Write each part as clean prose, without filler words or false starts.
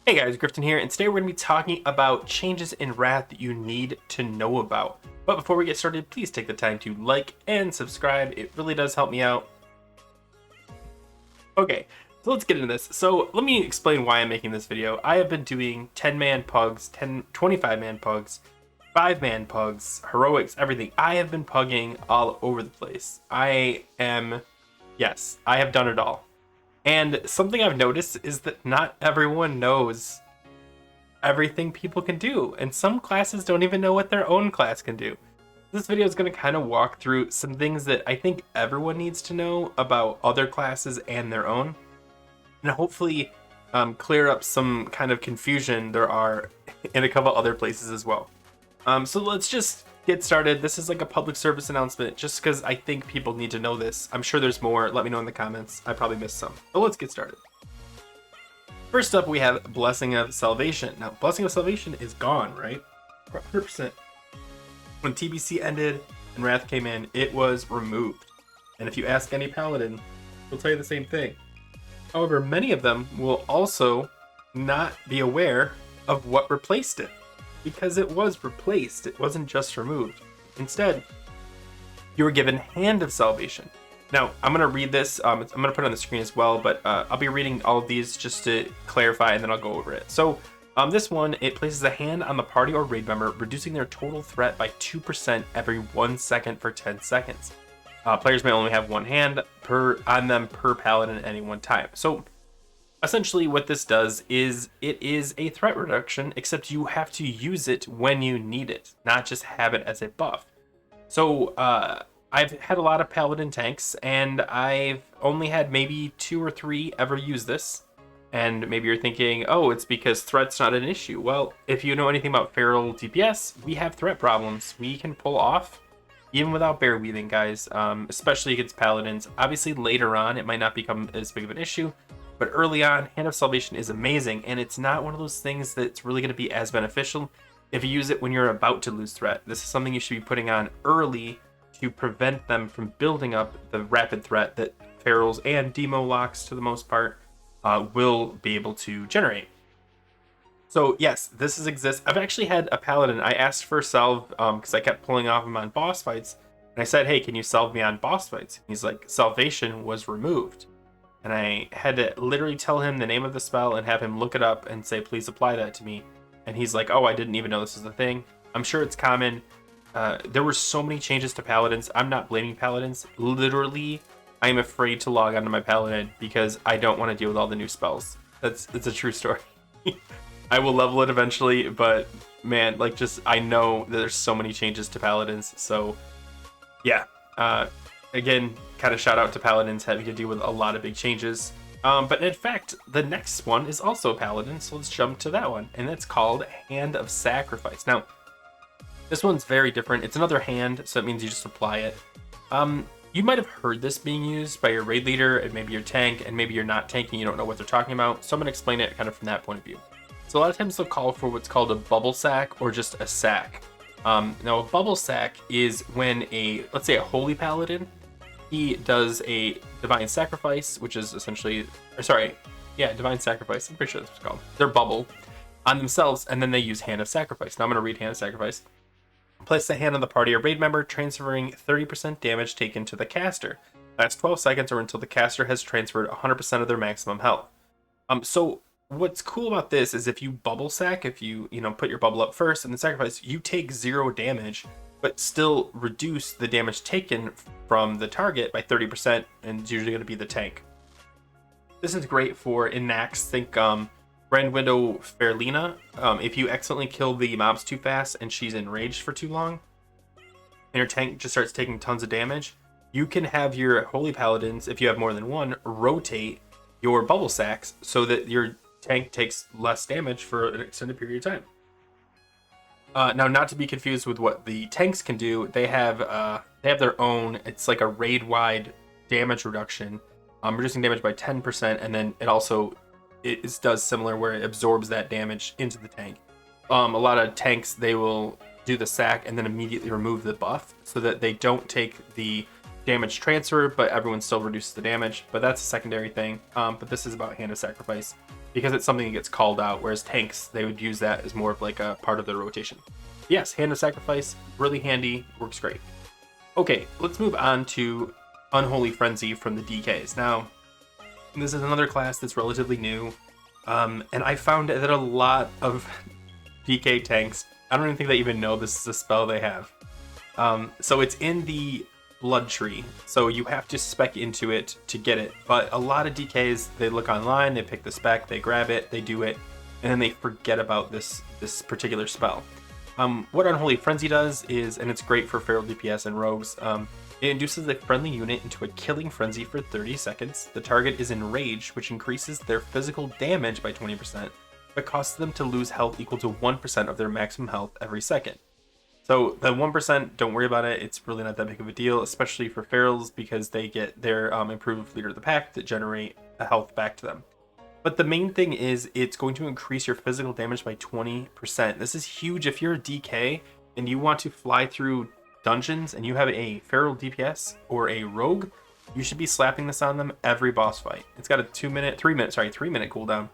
Hey guys, Grifton here, and today we're going to be talking about changes in Wrath that you need to know about. But before we get started, please take the time to like and subscribe. It really does help me out. Okay, so let's get into this. So let me explain why I'm making this video. I have been doing 10-man pugs, 25-man pugs, 5-man pugs, heroics, everything. I have been pugging all over the place. Yes, I have done it all. And something I've noticed is that not everyone knows everything people can do, and some classes don't even know what their own class can do. This video is going to kind of walk through some things that I think everyone needs to know about other classes and their own, and hopefully clear up some kind of confusion there are in a couple other places as well. So let's just get started. This is like a public service announcement just because I think people need to know this. I'm sure there's more. Let me know in the comments. I probably missed some. So let's get started. First up, we have Blessing of Salvation. Now, Blessing of Salvation is gone, right? 100%. When TBC ended and Wrath came in, it was removed. And if you ask any paladin, they'll tell you the same thing. However, many of them will also not be aware of what replaced it, because it was replaced. It wasn't just removed. Instead, you were given Hand of Salvation. Now, I'm going to read this. I'm going to put it on the screen as well, but I'll be reading all of these just to clarify, and then I'll go over it. So this one, it places a hand on the party or raid member, reducing their total threat by 2% every 1 second for 10 seconds. Players may only have one hand on them per paladin at any one time. So essentially what this does is it is a threat reduction, except you have to use it when you need it, not just have it as a buff. So I've had a lot of paladin tanks, and I've only had maybe 2 or 3 ever use this. And maybe you're thinking, oh, it's because threat's not an issue. Well, if you know anything about feral DPS, we have threat problems. We can pull off even without bear weaving, guys, especially against paladins. Obviously later on it might not become as big of an issue, but early on, Hand of Salvation is amazing, and it's not one of those things that's really going to be as beneficial if you use it when you're about to lose threat. This is something you should be putting on early to prevent them from building up the rapid threat that ferals and demo locks, to the most part, will be able to generate. So yes, this exists. I've actually had a paladin. I asked for salve because I kept pulling off him on boss fights, and I said, hey, can you salve me on boss fights? He's like, salvation was removed. And I had to literally tell him the name of the spell and have him look it up and say, please apply that to me. And he's like, oh, I didn't even know this was a thing. I'm sure it's common. There were so many changes to paladins. I'm not blaming paladins. Literally, I'm afraid to log onto my paladin because I don't want to deal with all the new spells. It's a true story. I will level it eventually, but man, like, just I know that there's so many changes to paladins. So yeah, again, kind of shout out to paladins having to deal with a lot of big changes. But in fact, the next one is also a paladin, so let's jump to that one, and it's called Hand of Sacrifice. Now, this one's very different. It's another hand, so it means you just apply it. You might have heard this being used by your raid leader and maybe your tank, and maybe you're not tanking, you don't know what they're talking about. So I'm going to explain it kind of from that point of view. So a lot of times they'll call for what's called a bubble sack or just a sack. Now a bubble sack is when let's say a holy paladin, he does a divine sacrifice, which is essentially, divine sacrifice. I'm pretty sure that's what it's called. Their bubble on themselves, and then they use Hand of Sacrifice. Now I'm going to read Hand of Sacrifice. Place the hand on the party or raid member, transferring 30% damage taken to the caster. Lasts 12 seconds or until the caster has transferred 100% of their maximum health. So what's cool about this is if you bubble sack, if you put your bubble up first and then sacrifice, you take 0 damage, but still reduce the damage taken from the target by 30%, and it's usually going to be the tank. This is great for Inax. Think Grand Widow Fairlina. If you accidentally kill the mobs too fast and she's enraged for too long, and your tank just starts taking tons of damage, you can have your holy paladins, if you have more than one, rotate your bubble sacks so that your tank takes less damage for an extended period of time. Now, not to be confused with what the tanks can do, they have their own. It's like a raid-wide damage reduction, reducing damage by 10%, and then it does similar where it absorbs that damage into the tank. A lot of tanks, they will do the sack and then immediately remove the buff so that they don't take the damage transfer, but everyone still reduces the damage. But that's a secondary thing. But this is about Hand of Sacrifice. because it's something that gets called out, whereas tanks, they would use that as more of like a part of their rotation. Yes, Hand of Sacrifice, really handy, works great. Okay, let's move on to Unholy Frenzy from the DKs. Now, this is another class that's relatively new, and I found that a lot of DK tanks, I don't even think they even know this is a spell they have. So it's in the Blood Tree, so you have to spec into it to get it, but a lot of DKs, they look online, they pick the spec, they grab it, they do it, and then they forget about this particular spell. What Unholy Frenzy does is, and it's great for feral DPS and rogues, it induces a friendly unit into a killing frenzy for 30 seconds. The target is enraged, which increases their physical damage by 20%, but causes them to lose health equal to 1% of their maximum health every second. So the 1%, don't worry about it, it's really not that big of a deal, especially for ferals, because they get their improved leader of the pack that generate a health back to them. But the main thing is it's going to increase your physical damage by 20%. This is huge if you're a DK and you want to fly through dungeons and you have a feral DPS or a rogue, you should be slapping this on them every boss fight. It's got a 3 minute cooldown.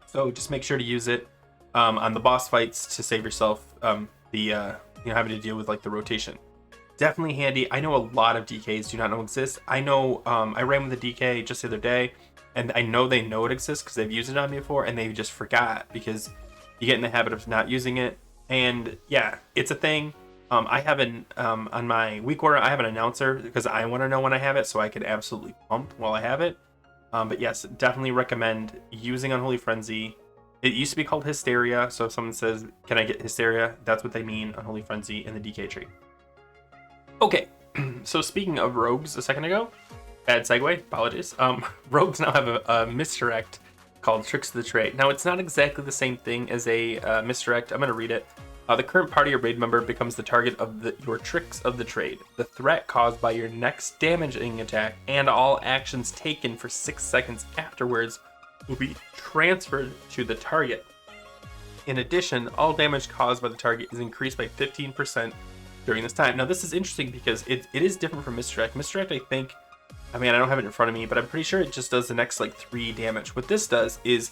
So just make sure to use it on the boss fights to save yourself having to deal with like the rotation. Definitely handy. I know a lot of DKs do not know it exists. I know I ran with a DK just the other day, and I know they know it exists because they've used it on me before, and they just forgot because you get in the habit of not using it. And yeah, it's a thing. I have on my week order, I have an announcer because I want to know when I have it so I can absolutely pump while I have it. But yes, definitely recommend using Unholy Frenzy. It used to be called Hysteria, so if someone says, can I get Hysteria? That's what they mean, Unholy Frenzy in the DK tree. Okay, so speaking of rogues a second ago, bad segue, apologies. Rogues now have a misdirect called Tricks of the Trade. Now, it's not exactly the same thing as a misdirect. I'm going to read it. The current party or raid member becomes the target of your Tricks of the Trade. The threat caused by your next damaging attack and all actions taken for 6 seconds afterwards will be transferred to the target. In addition, all damage caused by the target is increased by 15% during this time. Now, this is interesting because it is different from Misdirect. Misdirect, I think, I don't have it in front of me, but I'm pretty sure it just does the next like 3 damage. What this does is,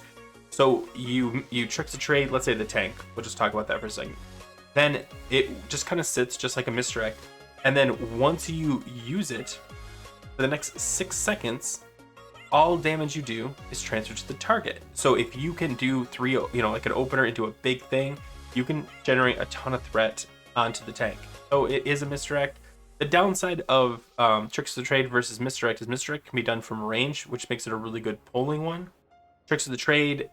so you Tricks the Trade, let's say the tank. We'll just talk about that for a second. Then it just kind of sits just like a Misdirect. And then once you use it, for the next 6 seconds, all damage you do is transferred to the target. So if you can do 3, like an opener into a big thing, you can generate a ton of threat onto the tank. So it is a Misdirect. The downside of Tricks of the Trade versus Misdirect is Misdirect can be done from range, which makes it a really good pulling one. Tricks of the Trade,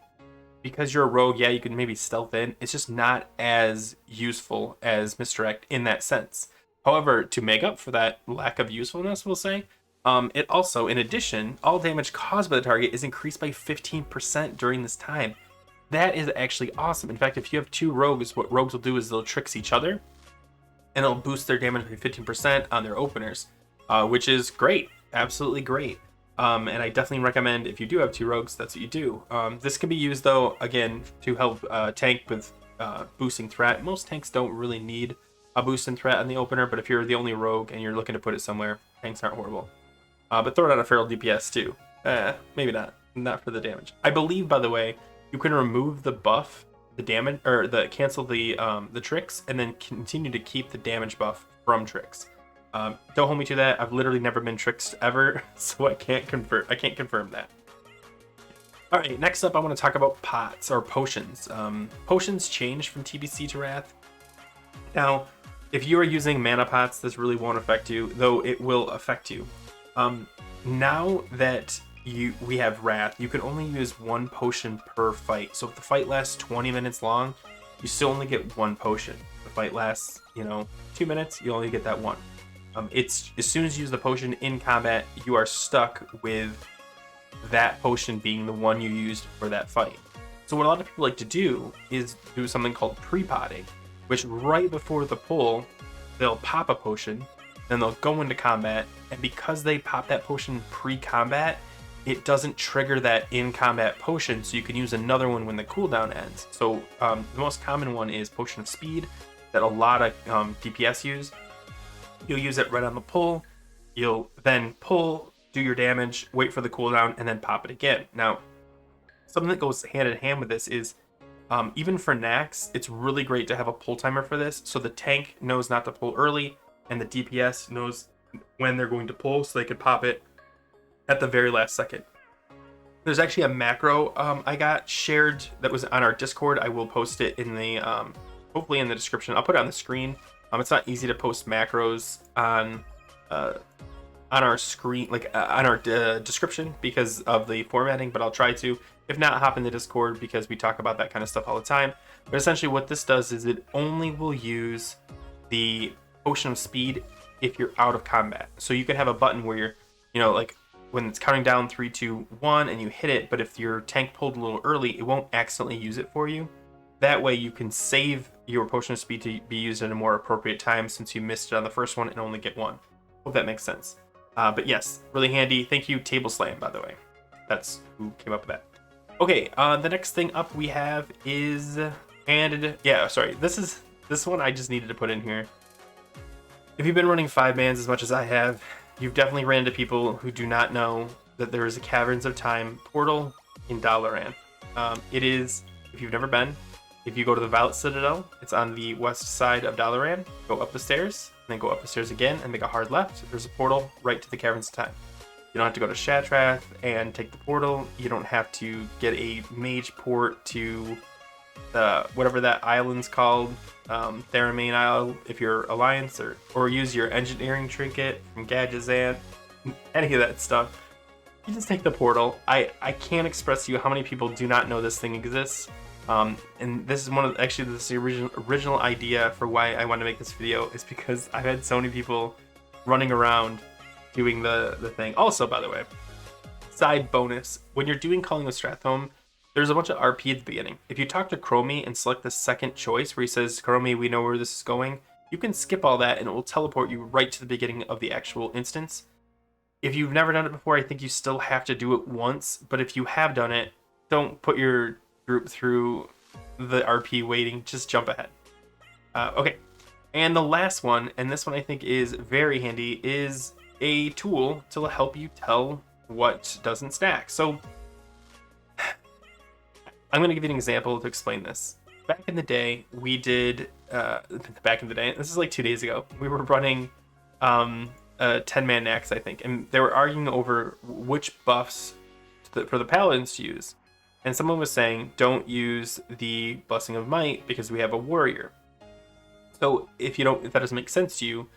because you're a rogue, yeah, you can maybe stealth in. It's just not as useful as Misdirect in that sense. However, to make up for that lack of usefulness, we'll say, it also, in addition, all damage caused by the target is increased by 15% during this time. That is actually awesome. In fact, if you have 2 rogues, what rogues will do is they'll tricks each other, and it'll boost their damage by 15% on their openers, which is great, absolutely great. And I definitely recommend if you do have 2 rogues, that's what you do. This can be used though, again, to help tank with boosting threat. Most tanks don't really need a boost in threat on the opener, but if you're the only rogue and you're looking to put it somewhere, tanks aren't horrible. But throw it on a feral DPS too. Maybe not for the damage. I believe, by the way, you can remove the buff, the damage, or cancel the tricks, and then continue to keep the damage buff from tricks. Don't hold me to that. I've literally never been tricked ever, so I can't confirm that. All right, next up, I want to talk about pots or potions. Potions change from TBC to Wrath. Now, if you are using mana pots, this really won't affect you, though it will affect you. Now that we have Wrath, you can only use 1 potion per fight. So if the fight lasts 20 minutes long, you still only get 1 potion. If the fight lasts, 2 minutes, you only get that 1. It's as soon as you use the potion in combat, you are stuck with that potion being the one you used for that fight. So what a lot of people like to do is do something called Prepotting, which right before the pull, they'll pop a potion, then they'll go into combat, and because they pop that potion pre-combat, it doesn't trigger that in-combat potion, so you can use another one when the cooldown ends. So the most common one is Potion of Speed that a lot of DPS use. You'll use it right on the pull, you'll then pull, do your damage, wait for the cooldown, and then pop it again. Now, something that goes hand in hand with this is even for Nax, it's really great to have a pull timer for this, so the tank knows not to pull early, and the DPS knows when they're going to pull, so they could pop it at the very last second. There's actually a macro I got shared that was on our Discord. I will post it in the hopefully in the description. I'll put it on the screen. It's not easy to post macros on our screen, like on our description because of the formatting, but I'll try to. If not, hop in the Discord because we talk about that kind of stuff all the time. But essentially what this does is it only will use the potion of speed if you're out of combat. So you can have a button where you're, like when it's counting down 3, 2, 1 and you hit it, but if your tank pulled a little early, it won't accidentally use it for you. That way you can save your potion of speed to be used at a more appropriate time since you missed it on the first one and only get one. Hope that makes sense. But yes, really handy. Thank you, Table Slam, by the way. That's who came up with that. Okay, the next thing up we have is, this one I just needed to put in here. If you've been running 5-mans as much as I have, you've definitely ran into people who do not know that there is a Caverns of Time portal in Dalaran. It is, if you've never been, if you go to the Violet Citadel, it's on the west side of Dalaran. Go up the stairs, and then go up the stairs again, and make a hard left. There's a portal right to the Caverns of Time. You don't have to go to Shatrath and take the portal. You don't have to get a mage port to whatever that island's called, Theramane Isle, if you're Alliance, or use your engineering trinket from Gadgetzan, any of that stuff. You just take the portal. I can't express to you how many people do not know this thing exists. And this is this is the original idea for why I want to make this video, is because I've had so many people running around doing the thing. Also, by the way, side bonus, when you're doing Calling of Stratholme, there's a bunch of RP at the beginning. If you talk to Chromie and select the second choice where he says, Chromie, we know where this is going, you can skip all that and it will teleport you right to the beginning of the actual instance. If you've never done it before, I think you still have to do it once, but if you have done it, don't put your group through the RP waiting, just jump ahead. Okay, and the last one, and this one I think is very handy, is a tool to help you tell what doesn't stack. So I'm going to give you an example to explain this. Back in the day, we did, this is like 2 days ago, we were running a 10-man Nax, I think, and they were arguing over which buffs for the paladins to use. And someone was saying, don't use the Blessing of Might because we have a warrior. So if that doesn't make sense to you,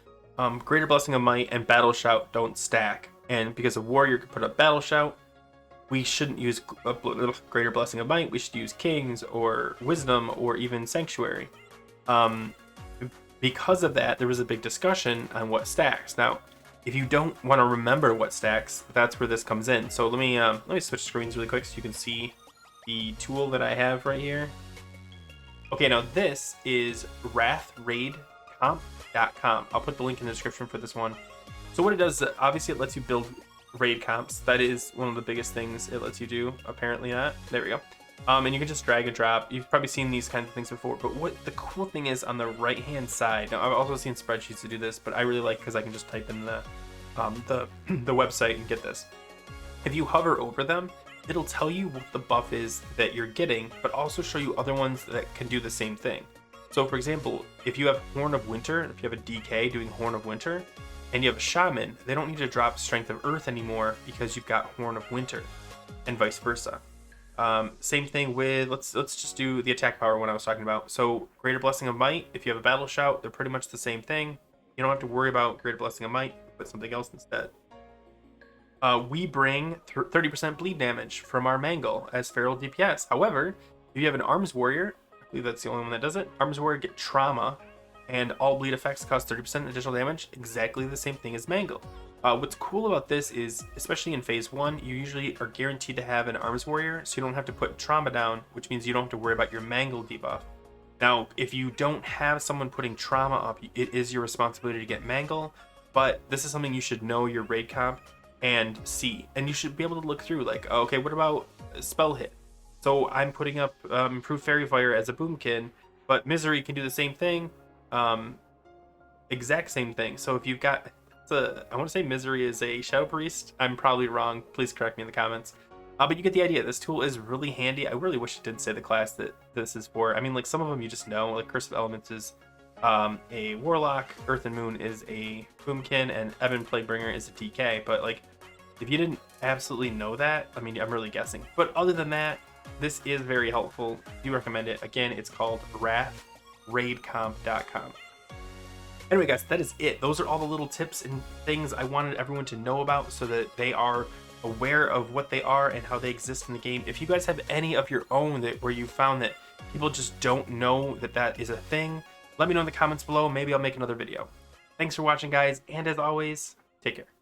Greater Blessing of Might and Battle Shout don't stack. And because a warrior could put up Battle Shout, we shouldn't use Greater Blessing of Might. We should use Kings or Wisdom or even Sanctuary. Because of that, there was a big discussion on what stacks. Now, if you don't want to remember what stacks, that's where this comes in. So let me switch screens really quick so you can see the tool that I have right here. Okay, now this is wrathraidcomp.com. I'll put the link in the description for this one. So what it does, obviously it lets you build raid comps. That is one of the biggest things it lets you do, apparently not. There we go. And you can just drag and drop. You've probably seen these kinds of things before, but what the cool thing is on the right hand side, now I've also seen spreadsheets to do this, but I really like because I can just type in the website and get this. If you hover over them, it'll tell you what the buff is that you're getting, but also show you other ones that can do the same thing. So for example, if you have Horn of Winter, if you have a DK doing Horn of Winter, and you have a Shaman, they don't need to drop Strength of Earth anymore because you've got Horn of Winter, and vice versa. Same thing with, let's just do the attack power one I was talking about. So Greater Blessing of Might, if you have a Battle Shout, they're pretty much the same thing. You don't have to worry about Greater Blessing of Might, put something else instead. We bring 30% bleed damage from our Mangle as Feral DPS. However, if you have an Arms Warrior, I believe that's the only one that does it, Arms Warrior get Trauma, and all bleed effects cause 30% additional damage, exactly the same thing as Mangle. What's cool about this is, especially in Phase 1, you usually are guaranteed to have an Arms Warrior, so you don't have to put Trauma down, which means you don't have to worry about your Mangle debuff. Now, if you don't have someone putting Trauma up, it is your responsibility to get Mangle, but this is something you should know your raid comp and see, and you should be able to look through, like, okay, what about spell hit? So I'm putting up improved fairy fire as a boomkin, but misery can do the same thing, exact same thing. So if you've got I want to say misery is a shadow priest, I'm probably wrong, please correct me in the comments. But you get the idea. This tool is really handy. I really wish it did say the class that this is for. I mean, like some of them you just know, like Curse of Elements is a Warlock, Earth and Moon is a Boomkin, and Evan Plaguebringer is a DK. But like, if you didn't absolutely know that, I mean, I'm really guessing. But other than that, this is very helpful. Do recommend it. Again, it's called wrath.raidcomp.com. Anyway, guys, that is it. Those are all the little tips and things I wanted everyone to know about so that they are aware of what they are and how they exist in the game. If you guys have any of your own that where you found that people just don't know that that is a thing, let me know in the comments below. Maybe I'll make another video. Thanks for watching, guys, and as always, take care.